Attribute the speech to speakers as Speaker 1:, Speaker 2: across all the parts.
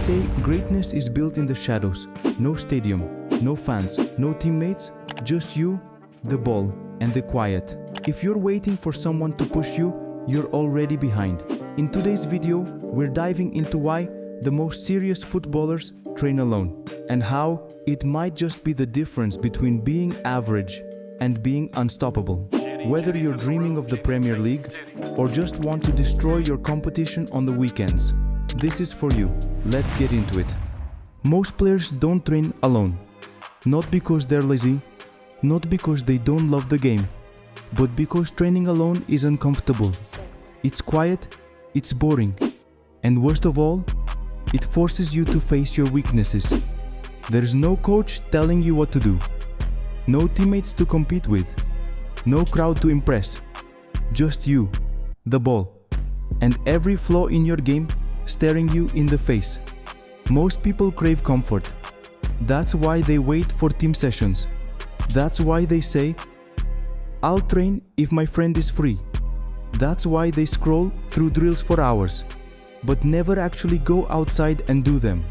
Speaker 1: say greatness is built in the shadows. No stadium, no fans, no teammates, just you, the ball, and the quiet. If you're waiting for someone to push you, you're already behind. In today's video, we're diving into why the most serious footballers train alone, and how it might just be the difference between being average and being unstoppable. Whether you're dreaming of the Premier League or just want to destroy your competition on the weekends, this is for you. Let's get into it. Most players don't train alone. Not because they're lazy, not because they don't love the game, but because training alone is uncomfortable. It's quiet, it's boring, and worst of all, it forces you to face your weaknesses. There's no coach telling you what to do, no teammates to compete with, no crowd to impress, just you, the ball, and every flaw in your game staring you in the face. Most people crave comfort. That's why they wait for team sessions. That's why they say, "I'll train if my friend is free." That's why they scroll through drills for hours, but never actually go outside and do them.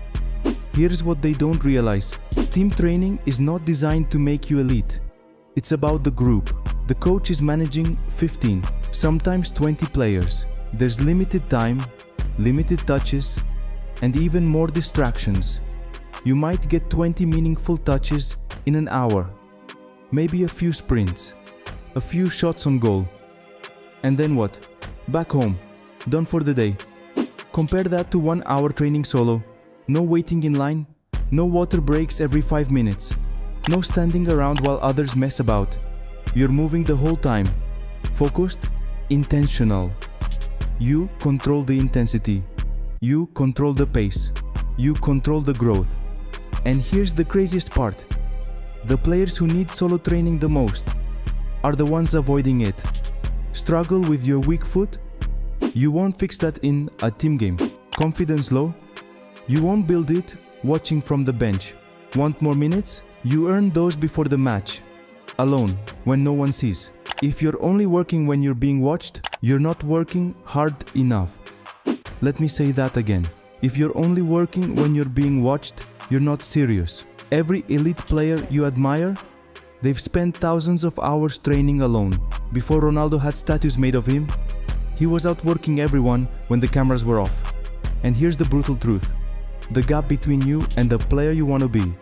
Speaker 1: Here's what they don't realize. Team training is not designed to make you elite. It's about the group. The coach is managing 15, sometimes 20 players. There's limited time, limited touches, and even more distractions. You might get 20 meaningful touches in an hour, maybe a few sprints, a few shots on goal. And then what? Back home, done for the day. Compare that to 1 hour training solo. No waiting in line, no water breaks every 5 minutes, no standing around while others mess about. You're moving the whole time, focused, intentional. You control the intensity, you control the pace, you control the growth. And here's the craziest part. The players who need solo training the most are the ones avoiding it. Struggle with your weak foot? You won't fix that in a team game. Confidence low? You won't build it watching from the bench. Want more minutes? You earn those before the match, alone, when no one sees. If you're only working when you're being watched, you're not working hard enough. Let me say that again. If you're only working when you're being watched, you're not serious. Every elite player you admire, they've spent thousands of hours training alone. Before Ronaldo had statues made of him, he was out working everyone when the cameras were off. And here's the brutal truth. The gap between you and the player you want to be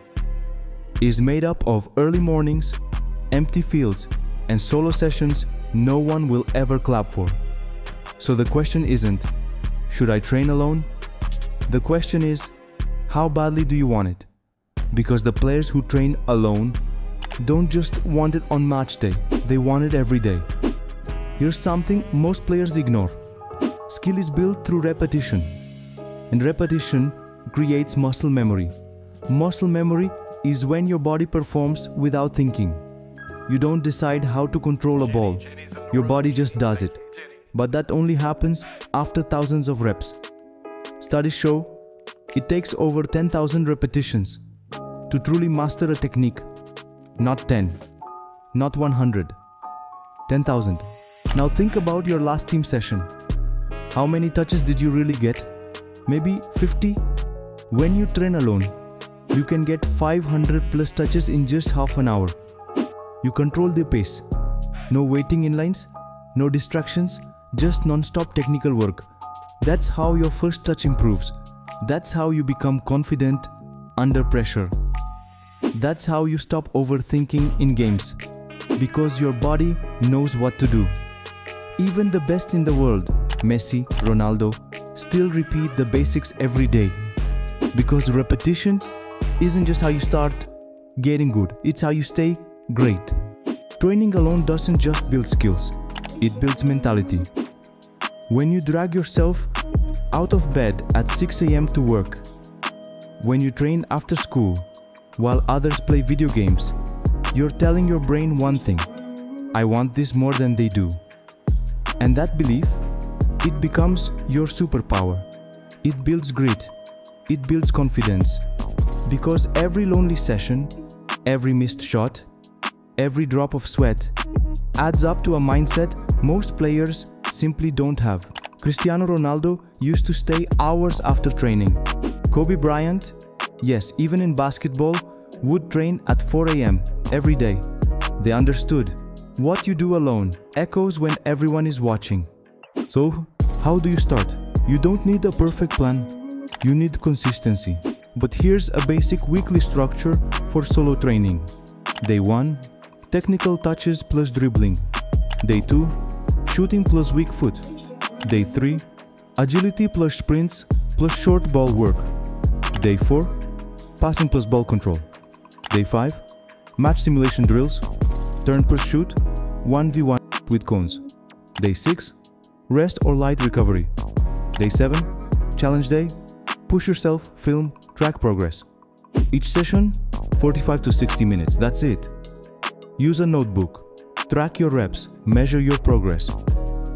Speaker 1: is made up of early mornings, empty fields, and solo sessions no one will ever clap for. So the question isn't, should I train alone? The question is, how badly do you want it? Because the players who train alone don't just want it on match day, they want it every day. Here's something most players ignore. Skill is built through repetition, and repetition creates muscle memory. Muscle memory is when your body performs without thinking. You don't decide how to control a ball, your body just does it. But that only happens after thousands of reps. Studies show it takes over 10,000 repetitions to truly master a technique. Not 10, not 100, 10,000. Now think about your last team session. How many touches did you really get? Maybe 50? When you train alone, you can get 500 plus touches in just half an hour. You control the pace. No waiting in lines, no distractions, just non-stop technical work. That's how your first touch improves. That's how you become confident under pressure. That's how you stop overthinking in games, because your body knows what to do. Even the best in the world, Messi, Ronaldo, still repeat the basics every day. Because repetition isn't just how you start getting good, it's how you stay great. Training alone doesn't just build skills, it builds mentality. When you drag yourself out of bed at 6 AM to work, when you train after school while others play video games, you're telling your brain one thing: I want this more than they do. And that belief, it becomes your superpower. It builds grit, it builds confidence. Because every lonely session, every missed shot, every drop of sweat adds up to a mindset most players simply don't have. Cristiano Ronaldo used to stay hours after training. Kobe Bryant, yes, even in basketball, would train at 4 a.m. every day. They understood. What you do alone echoes when everyone is watching. So, how do you start? You don't need a perfect plan. You need consistency. But here's a basic weekly structure for solo training. Day 1, technical touches plus dribbling. Day 2, shooting plus weak foot. Day 3, agility plus sprints plus short ball work. Day 4, passing plus ball control. Day 5, match simulation drills, turn plus shoot, 1v1 with cones. Day 6, rest or light recovery. Day 7, challenge day, push yourself, film, track progress. Each session, 45 to 60 minutes, that's it. Use a notebook, track your reps, measure your progress.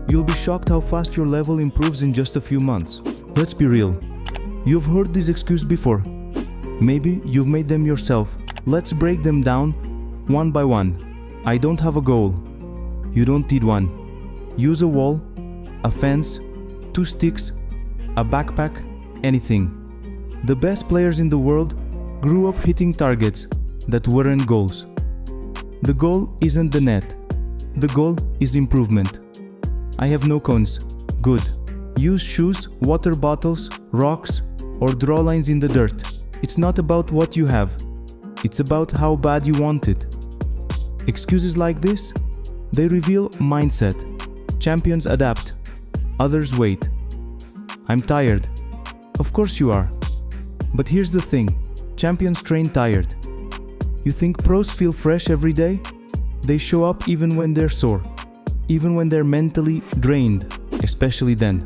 Speaker 1: You'll be shocked how fast your level improves in just a few months. Let's be real. You've heard this excuse before. Maybe you've made them yourself. Let's break them down one by one. I don't have a goal. You don't need one. Use a wall, a fence, 2 sticks, a backpack, anything. The best players in the world grew up hitting targets that weren't goals. The goal isn't the net. The goal is improvement. I have no cones. Good. Use shoes, water bottles, rocks, or draw lines in the dirt. It's not about what you have. It's about how bad you want it. Excuses like this, they reveal mindset. Champions adapt. Others wait. I'm tired. Of course you are. But here's the thing. Champions train tired. You think pros feel fresh every day? They show up even when they're sore. Even when they're mentally drained. Especially then.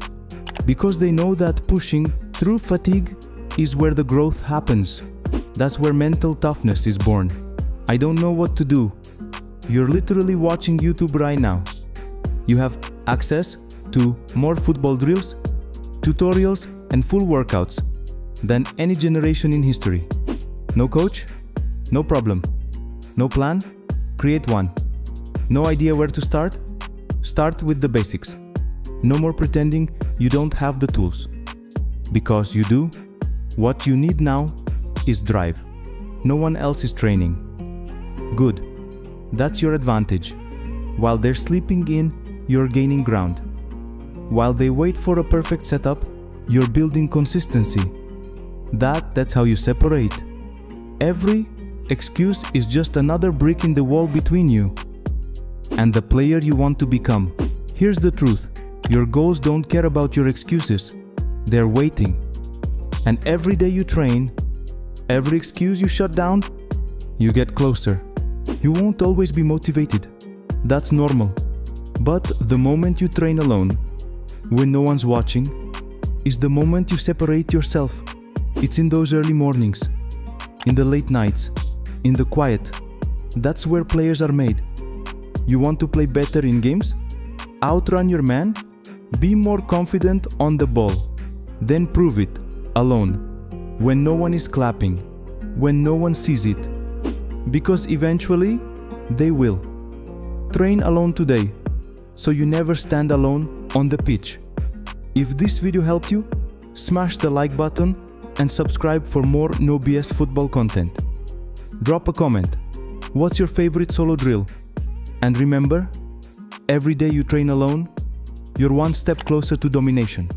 Speaker 1: Because they know that pushing through fatigue is where the growth happens. That's where mental toughness is born. I don't know what to do. You're literally watching YouTube right now. You have access to more football drills, tutorials, and full workouts than any generation in history. No coach? No problem. No plan? Create one. No idea where to start? Start with the basics. No more pretending you don't have the tools. Because you do. What you need now is drive. No one else is training. Good. That's your advantage. While they're sleeping in, you're gaining ground. While they wait for a perfect setup, you're building consistency. That's how you separate. Every excuse is just another brick in the wall between you and the player you want to become. Here's the truth. Your goals don't care about your excuses. They're waiting. And every day you train, every excuse you shut down, you get closer. You won't always be motivated. That's normal. But the moment you train alone, when no one's watching, is the moment you separate yourself. It's in those early mornings, in the late nights, in the quiet. That's where players are made. You want to play better in games? Outrun your man? Be more confident on the ball. Then prove it, alone, when no one is clapping, when no one sees it. Because eventually, they will. Train alone today, so you never stand alone on the pitch. If this video helped you, smash the like button and subscribe for more no BS football content. Drop a comment. What's your favorite solo drill? And remember, every day you train alone, you're one step closer to domination.